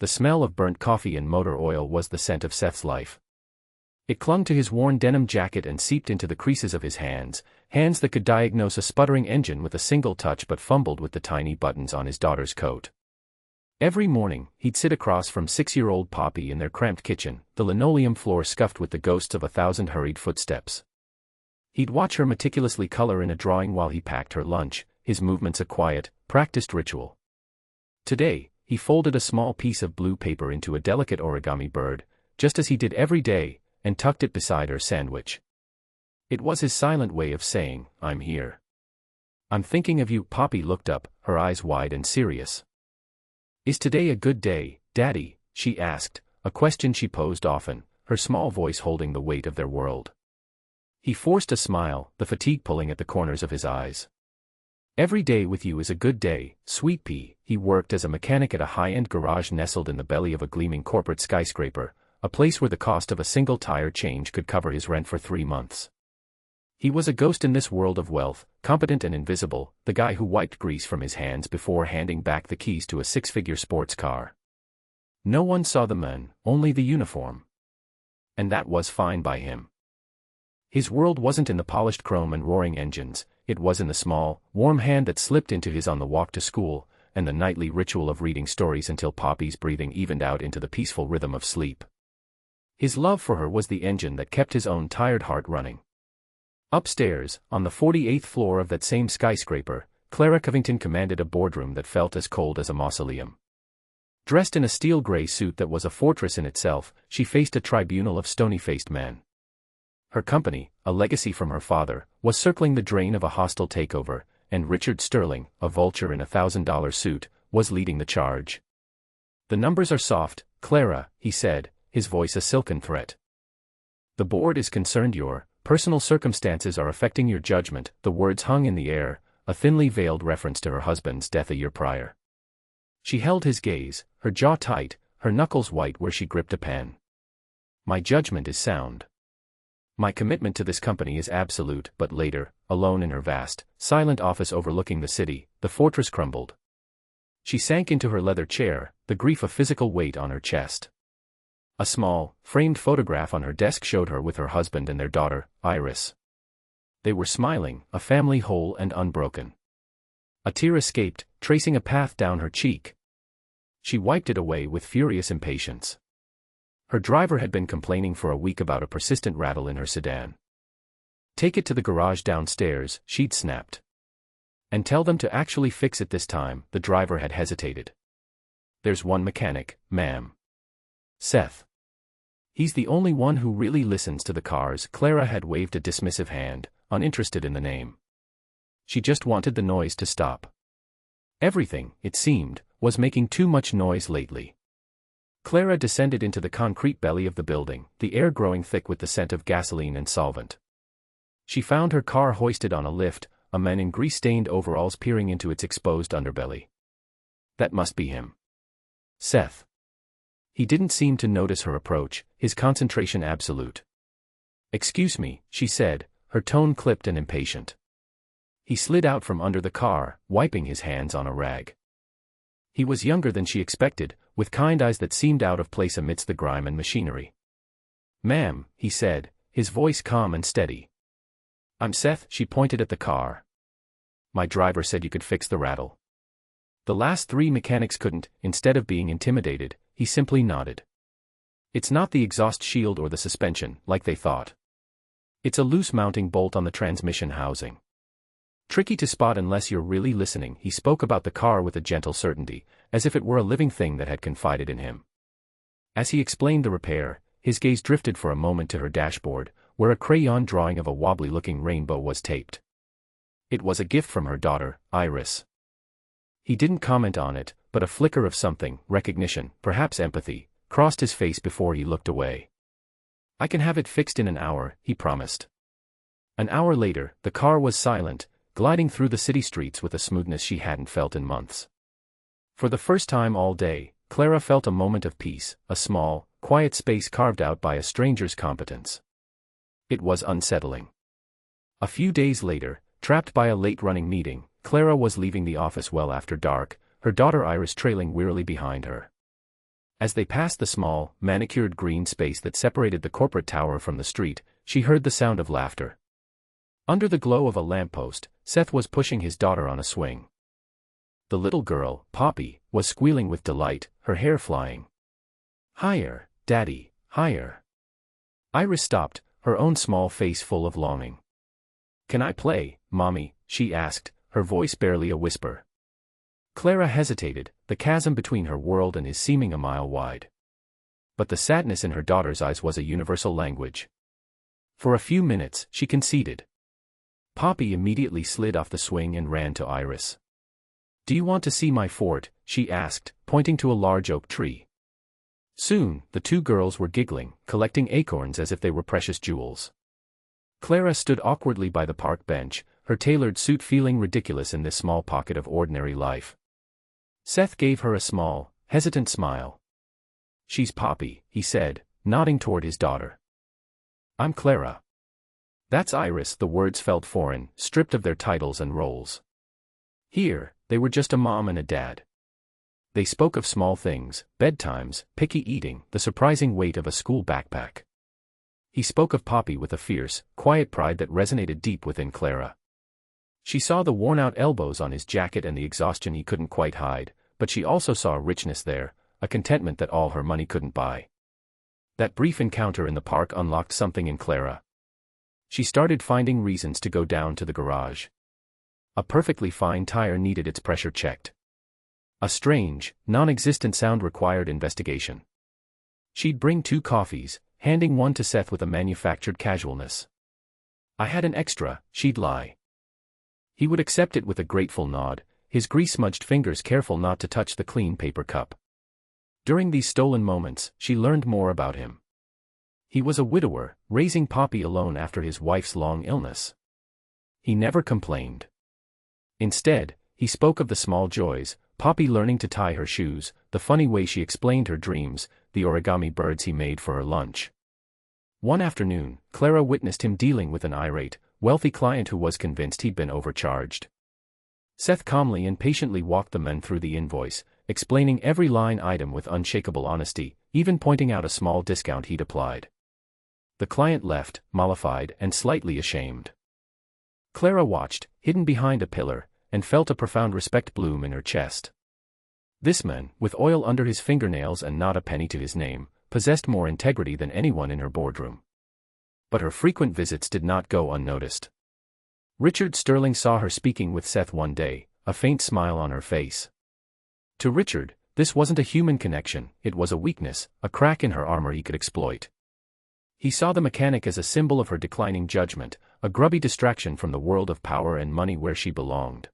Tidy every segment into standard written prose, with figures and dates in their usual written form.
the smell of burnt coffee and motor oil was the scent of Seth's life. It clung to his worn denim jacket and seeped into the creases of his hands that could diagnose a sputtering engine with a single touch but fumbled with the tiny buttons on his daughter's coat. Every morning, he'd sit across from 6-year-old Poppy in their cramped kitchen, the linoleum floor scuffed with the ghosts of 1,000 hurried footsteps. He'd watch her meticulously color in a drawing while he packed her lunch, his movements a quiet, practiced ritual. Today, he folded a small piece of blue paper into a delicate origami bird, just as he did every day, and tucked it beside her sandwich. It was his silent way of saying, "I'm here. I'm thinking of you." Poppy looked up, her eyes wide and serious. "Is today a good day, Daddy?" she asked, a question she posed often, her small voice holding the weight of their world. He forced a smile, the fatigue pulling at the corners of his eyes. "Every day with you is a good day, sweet pea." He worked as a mechanic at a high-end garage nestled in the belly of a gleaming corporate skyscraper, a place where the cost of a single tire change could cover his rent for 3 months. He was a ghost in this world of wealth, competent and invisible, the guy who wiped grease from his hands before handing back the keys to a 6-figure sports car. No one saw the man, only the uniform. And that was fine by him. His world wasn't in the polished chrome and roaring engines, it was in the small, warm hand that slipped into his on the walk to school, and the nightly ritual of reading stories until Poppy's breathing evened out into the peaceful rhythm of sleep. His love for her was the engine that kept his own tired heart running. Upstairs, on the 48th floor of that same skyscraper, Clara Covington commanded a boardroom that felt as cold as a mausoleum. Dressed in a steel gray suit that was a fortress in itself, she faced a tribunal of stony-faced men. Her company, a legacy from her father, was circling the drain of a hostile takeover, and Richard Sterling, a vulture in a $1,000 suit, was leading the charge. "The numbers are soft, Clara," he said, his voice a silken threat. "The board is concerned your personal circumstances are affecting your judgment." The words hung in the air, a thinly veiled reference to her husband's death a year prior. She held his gaze, her jaw tight, her knuckles white where she gripped a pen. "My judgment is sound. My commitment to this company is absolute." But later, alone in her vast, silent office overlooking the city, the fortress crumbled. She sank into her leather chair, the grief of physical weight on her chest. A small, framed photograph on her desk showed her with her husband and their daughter, Iris. They were smiling, a family whole and unbroken. A tear escaped, tracing a path down her cheek. She wiped it away with furious impatience. Her driver had been complaining for a week about a persistent rattle in her sedan. "Take it to the garage downstairs," she'd snapped. "And tell them to actually fix it this time." The driver had hesitated. "There's one mechanic, ma'am. Seth. He's the only one who really listens to the cars." Clara had waved a dismissive hand, uninterested in the name. She just wanted the noise to stop. Everything, it seemed, was making too much noise lately. Clara descended into the concrete belly of the building, the air growing thick with the scent of gasoline and solvent. She found her car hoisted on a lift, a man in grease-stained overalls peering into its exposed underbelly. That must be him. Seth. He didn't seem to notice her approach, his concentration absolute. "Excuse me," she said, her tone clipped and impatient. He slid out from under the car, wiping his hands on a rag. He was younger than she expected, with kind eyes that seemed out of place amidst the grime and machinery. "Ma'am," he said, his voice calm and steady. "I'm Seth." She pointed at the car. "My driver said you could fix the rattle." The last 3 mechanics couldn't. Instead of being intimidated, he simply nodded. "It's not the exhaust shield or the suspension, like they thought. It's a loose mounting bolt on the transmission housing. Tricky to spot unless you're really listening." He spoke about the car with a gentle certainty, as if it were a living thing that had confided in him. As he explained the repair, his gaze drifted for a moment to her dashboard, where a crayon drawing of a wobbly-looking rainbow was taped. It was a gift from her daughter, Iris. He didn't comment on it, but a flicker of something, recognition, perhaps empathy, crossed his face before he looked away. "I can have it fixed in an hour," he promised. An hour later, the car was silent, gliding through the city streets with a smoothness she hadn't felt in months. For the first time all day, Clara felt a moment of peace, a small, quiet space carved out by a stranger's competence. It was unsettling. A few days later, trapped by a late-running meeting, Clara was leaving the office well after dark, her daughter Iris trailing wearily behind her. As they passed the small, manicured green space that separated the corporate tower from the street, she heard the sound of laughter. Under the glow of a lamppost, Seth was pushing his daughter on a swing. The little girl, Poppy, was squealing with delight, her hair flying. "Higher, Daddy, higher." Iris stopped, her own small face full of longing. "Can I play, Mommy?" she asked, her voice barely a whisper. Clara hesitated, the chasm between her world and his seeming a mile wide. But the sadness in her daughter's eyes was a universal language. For a few minutes, she conceded. Poppy immediately slid off the swing and ran to Iris. "Do you want to see my fort?" she asked, pointing to a large oak tree. Soon, the two girls were giggling, collecting acorns as if they were precious jewels. Clara stood awkwardly by the park bench, her tailored suit feeling ridiculous in this small pocket of ordinary life. Seth gave her a small, hesitant smile. "She's Poppy," he said, nodding toward his daughter. "I'm Clara." "That's Iris." The words felt foreign, stripped of their titles and roles. Here, they were just a mom and a dad. They spoke of small things, bedtimes, picky eating, the surprising weight of a school backpack. He spoke of Poppy with a fierce, quiet pride that resonated deep within Clara. She saw the worn-out elbows on his jacket and the exhaustion he couldn't quite hide, but she also saw a richness there, a contentment that all her money couldn't buy. That brief encounter in the park unlocked something in Clara. She started finding reasons to go down to the garage. A perfectly fine tire needed its pressure checked. A strange, non-existent sound required investigation. She'd bring 2 coffees, handing one to Seth with a manufactured casualness. "I had an extra," she'd lie. He would accept it with a grateful nod, his grease-smudged fingers careful not to touch the clean paper cup. During these stolen moments, she learned more about him. He was a widower, raising Poppy alone after his wife's long illness. He never complained. Instead, he spoke of the small joys, Poppy learning to tie her shoes, the funny way she explained her dreams, the origami birds he made for her lunch. One afternoon, Clara witnessed him dealing with an irate, wealthy client who was convinced he'd been overcharged. Seth calmly and patiently walked the men through the invoice, explaining every line item with unshakable honesty, even pointing out a small discount he'd applied. The client left, mollified and slightly ashamed. Clara watched, hidden behind a pillar, and felt a profound respect bloom in her chest. This man, with oil under his fingernails and not a penny to his name, possessed more integrity than anyone in her boardroom. But her frequent visits did not go unnoticed. Richard Sterling saw her speaking with Seth one day, a faint smile on her face. To Richard, this wasn't a human connection, it was a weakness, a crack in her armor he could exploit. He saw the mechanic as a symbol of her declining judgment, a grubby distraction from the world of power and money where she belonged.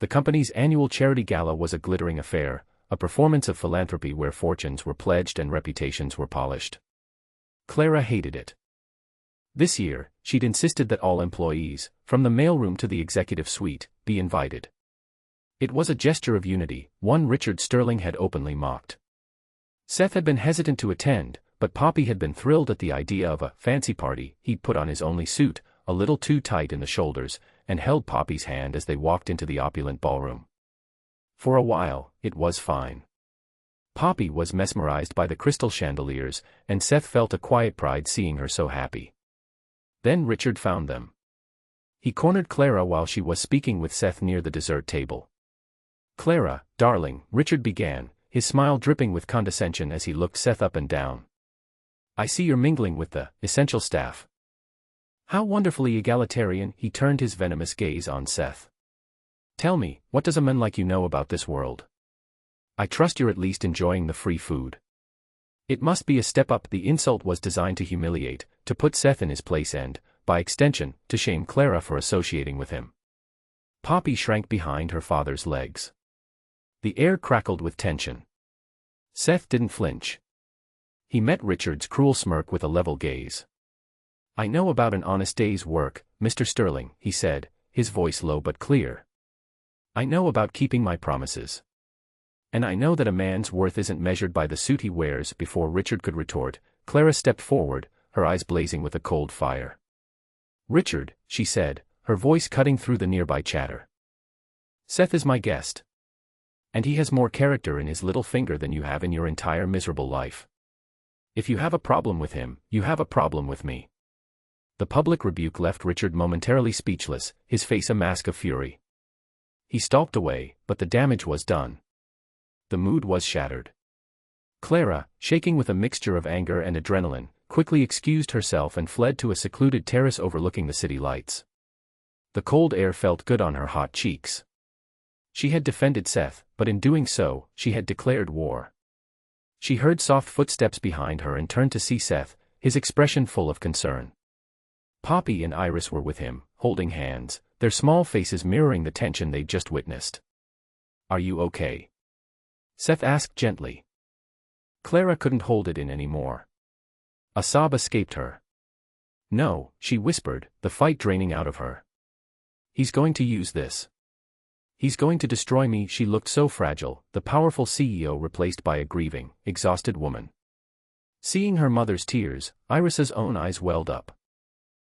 The company's annual charity gala was a glittering affair, a performance of philanthropy where fortunes were pledged and reputations were polished. Clara hated it. This year, she'd insisted that all employees, from the mailroom to the executive suite, be invited. It was a gesture of unity, one Richard Sterling had openly mocked. Seth had been hesitant to attend, but Poppy had been thrilled at the idea of a fancy party. He'd put on his only suit, a little too tight in the shoulders, and held Poppy's hand as they walked into the opulent ballroom. For a while, it was fine. Poppy was mesmerized by the crystal chandeliers, and Seth felt a quiet pride seeing her so happy. Then Richard found them. He cornered Clara while she was speaking with Seth near the dessert table. "Clara, darling," Richard began, his smile dripping with condescension as he looked Seth up and down. "I see you're mingling with the essential staff." How wonderfully egalitarian. He turned his venomous gaze on Seth. "Tell me, what does a man like you know about this world? I trust you're at least enjoying the free food." It must be a step up. The insult was designed to humiliate, to put Seth in his place and, by extension, to shame Clara for associating with him. Poppy shrank behind her father's legs. The air crackled with tension. Seth didn't flinch. He met Richard's cruel smirk with a level gaze. "I know about an honest day's work, Mr. Sterling," he said, his voice low but clear. "I know about keeping my promises. And I know that a man's worth isn't measured by the suit he wears." Before Richard could retort, Clara stepped forward, her eyes blazing with a cold fire. "Richard," she said, her voice cutting through the nearby chatter. "Seth is my guest. And he has more character in his little finger than you have in your entire miserable life. If you have a problem with him, you have a problem with me. The public rebuke left Richard momentarily speechless, his face a mask of fury. He stalked away, but the damage was done. The mood was shattered. Clara, shaking with a mixture of anger and adrenaline, quickly excused herself and fled to a secluded terrace overlooking the city lights. The cold air felt good on her hot cheeks. She had defended Seth, but in doing so, she had declared war. She heard soft footsteps behind her and turned to see Seth, his expression full of concern. Poppy and Iris were with him, holding hands, their small faces mirroring the tension they'd just witnessed. "Are you okay?" Seth asked gently. Clara couldn't hold it in anymore. A sob escaped her. "No," she whispered, the fight draining out of her. "He's going to use this. He's going to destroy me." She looked so fragile, the powerful CEO replaced by a grieving, exhausted woman. Seeing her mother's tears, Iris's own eyes welled up.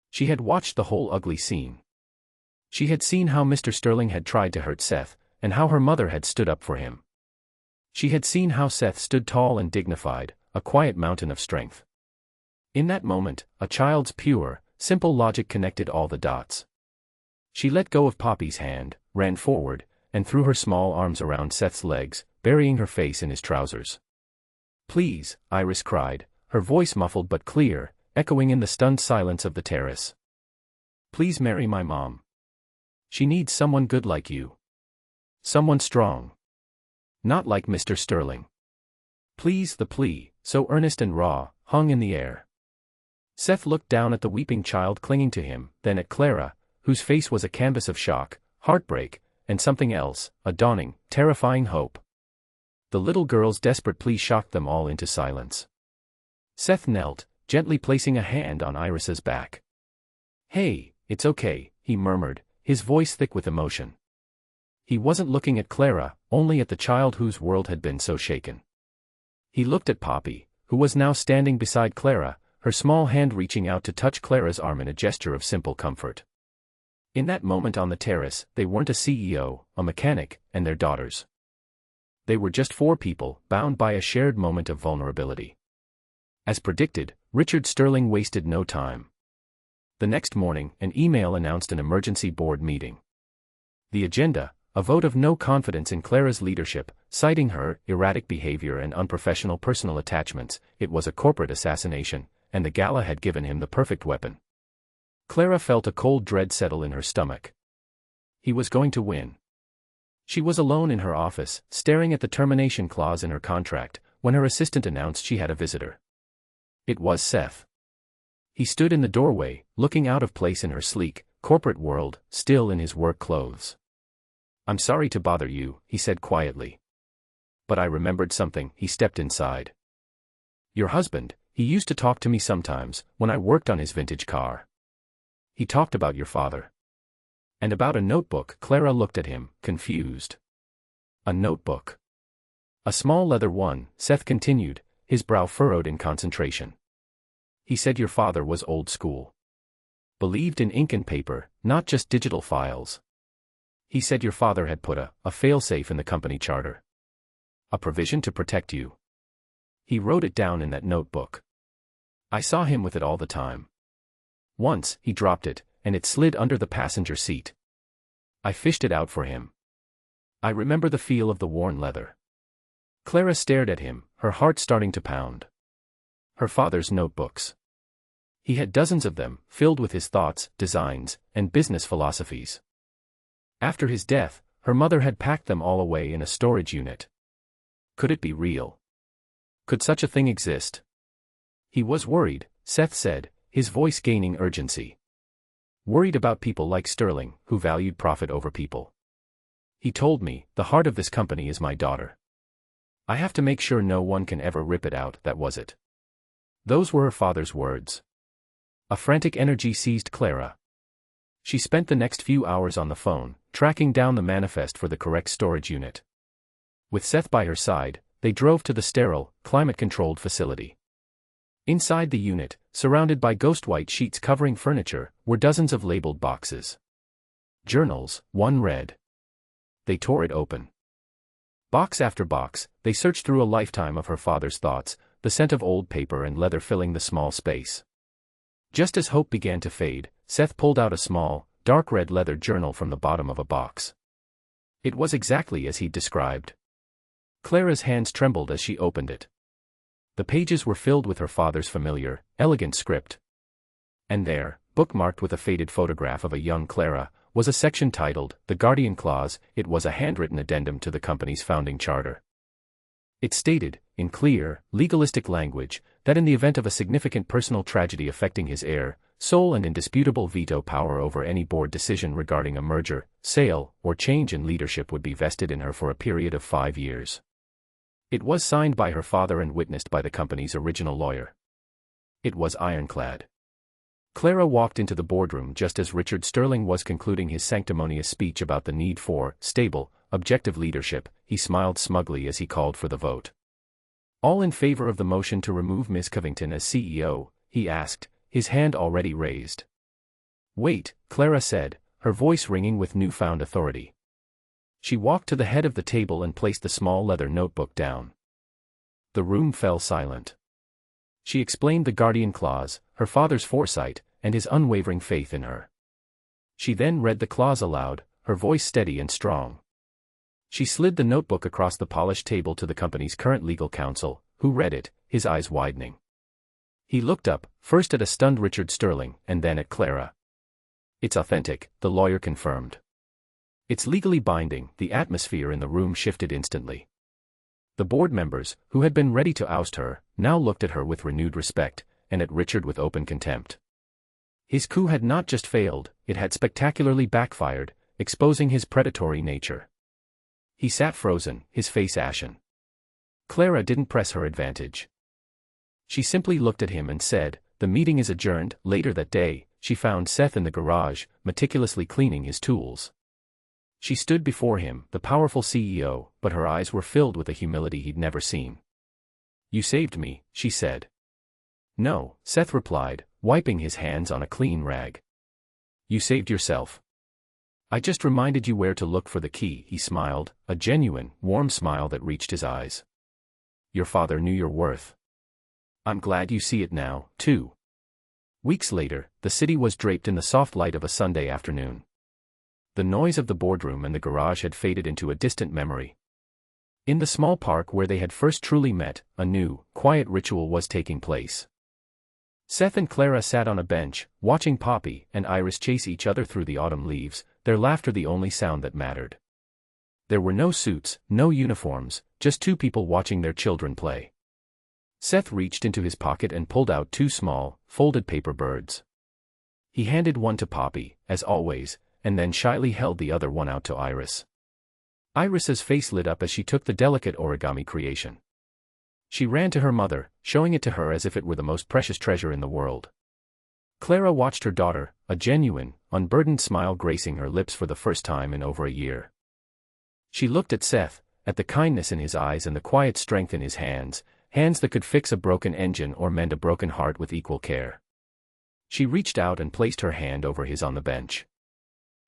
She had watched the whole ugly scene. She had seen how Mr. Sterling had tried to hurt Seth, and how her mother had stood up for him. She had seen how Seth stood tall and dignified, a quiet mountain of strength. In that moment, a child's pure, simple logic connected all the dots. She let go of Poppy's hand, ran forward, and threw her small arms around Seth's legs, burying her face in his trousers. "Please," Iris cried, her voice muffled but clear, echoing in the stunned silence of the terrace. "Please marry my mom. She needs someone good like you. Someone strong. Not like Mr. Sterling. Please." The plea, so earnest and raw, hung in the air. Seth looked down at the weeping child clinging to him, then at Clara, whose face was a canvas of shock, heartbreak, and something else, a dawning, terrifying hope. The little girl's desperate plea shocked them all into silence. Seth knelt, gently placing a hand on Iris's back. "Hey, it's okay," he murmured, his voice thick with emotion. He wasn't looking at Clara, only at the child whose world had been so shaken. He looked at Poppy, who was now standing beside Clara, her small hand reaching out to touch Clara's arm in a gesture of simple comfort. In that moment on the terrace, they weren't a CEO, a mechanic, and their daughters. They were just four people, bound by a shared moment of vulnerability. As predicted, Richard Sterling wasted no time. The next morning, an email announced an emergency board meeting. The agenda: a vote of no confidence in Clara's leadership, citing her erratic behavior and unprofessional personal attachments. It was a corporate assassination, and the gala had given him the perfect weapon. Clara felt a cold dread settle in her stomach. He was going to win. She was alone in her office, staring at the termination clause in her contract, when her assistant announced she had a visitor. It was Seth. He stood in the doorway, looking out of place in her sleek, corporate world, still in his work clothes. "I'm sorry to bother you," he said quietly. "But I remembered something." He stepped inside. "Your husband, he used to talk to me sometimes, when I worked on his vintage car. He talked about your father. And about a notebook." Clara looked at him, confused. "A notebook?" "A small leather one," Seth continued, his brow furrowed in concentration. "He said your father was old school. Believed in ink and paper, not just digital files. He said your father had put a failsafe in the company charter. A provision to protect you. He wrote it down in that notebook. I saw him with it all the time. Once, he dropped it, and it slid under the passenger seat. I fished it out for him. I remember the feel of the worn leather." Clara stared at him, her heart starting to pound. Her father's notebooks. He had dozens of them, filled with his thoughts, designs, and business philosophies. After his death, her mother had packed them all away in a storage unit. Could it be real? Could such a thing exist? He was worried, Seth said, his voice gaining urgency. Worried about people like Sterling, who valued profit over people. He told me, "The heart of this company is my daughter. I have to make sure no one can ever rip it out." That was it. Those were her father's words. A frantic energy seized Clara. She spent the next few hours on the phone, tracking down the manifest for the correct storage unit. With Seth by her side, they drove to the sterile, climate-controlled facility. Inside the unit, surrounded by ghost white sheets covering furniture, were dozens of labeled boxes. Journals, one read. They tore it open. Box after box, they searched through a lifetime of her father's thoughts, the scent of old paper and leather filling the small space. Just as hope began to fade, Seth pulled out a small, dark red leather journal from the bottom of a box. It was exactly as he'd described. Clara's hands trembled as she opened it. The pages were filled with her father's familiar, elegant script. And there, bookmarked with a faded photograph of a young Clara, was a section titled, The Guardian Clause. It was a handwritten addendum to the company's founding charter. It stated, in clear, legalistic language, that in the event of a significant personal tragedy affecting his heir, sole and indisputable veto power over any board decision regarding a merger, sale, or change in leadership would be vested in her for a period of 5 years. It was signed by her father and witnessed by the company's original lawyer. It was ironclad. Clara walked into the boardroom just as Richard Sterling was concluding his sanctimonious speech about the need for stable, objective leadership. He smiled smugly as he called for the vote. All in favor of the motion to remove Ms. Covington as CEO, he asked, his hand already raised. Wait, Clara said, her voice ringing with newfound authority. She walked to the head of the table and placed the small leather notebook down. The room fell silent. She explained the Guardian Clause, her father's foresight, and his unwavering faith in her. She then read the clause aloud, her voice steady and strong. She slid the notebook across the polished table to the company's current legal counsel, who read it, his eyes widening. He looked up, first at a stunned Richard Sterling, and then at Clara. It's authentic, the lawyer confirmed. It's legally binding. The atmosphere in the room shifted instantly. The board members, who had been ready to oust her, now looked at her with renewed respect, and at Richard with open contempt. His coup had not just failed, it had spectacularly backfired, exposing his predatory nature. He sat frozen, his face ashen. Clara didn't press her advantage. She simply looked at him and said, "The meeting is adjourned." Later that day, she found Seth in the garage, meticulously cleaning his tools. She stood before him, the powerful CEO, but her eyes were filled with a humility he'd never seen. "You saved me," she said. "No," Seth replied, wiping his hands on a clean rag. "You saved yourself. I just reminded you where to look for the key." He smiled, a genuine, warm smile that reached his eyes. "Your father knew your worth. I'm glad you see it now, too." Weeks later, the city was draped in the soft light of a Sunday afternoon. The noise of the boardroom and the garage had faded into a distant memory. In the small park where they had first truly met, a new, quiet ritual was taking place. Seth and Clara sat on a bench, watching Poppy and Iris chase each other through the autumn leaves, their laughter the only sound that mattered. There were no suits, no uniforms, just two people watching their children play. Seth reached into his pocket and pulled out 2 small, folded paper birds. He handed one to Poppy, as always, and then shyly held the other one out to Iris. Iris's face lit up as she took the delicate origami creation. She ran to her mother, showing it to her as if it were the most precious treasure in the world. Clara watched her daughter, a genuine, unburdened smile gracing her lips for the first time in over a year. She looked at Seth, at the kindness in his eyes and the quiet strength in his hands, hands that could fix a broken engine or mend a broken heart with equal care. She reached out and placed her hand over his on the bench.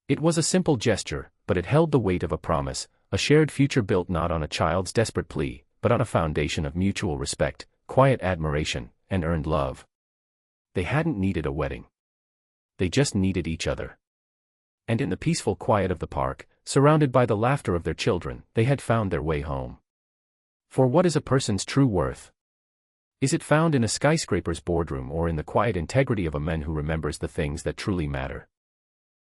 It was a simple gesture, but it held the weight of a promise, a shared future built not on a child's desperate plea, but on a foundation of mutual respect, quiet admiration, and earned love. They hadn't needed a wedding. They just needed each other. And in the peaceful quiet of the park, surrounded by the laughter of their children, they had found their way home. For what is a person's true worth? Is it found in a skyscraper's boardroom or in the quiet integrity of a man who remembers the things that truly matter?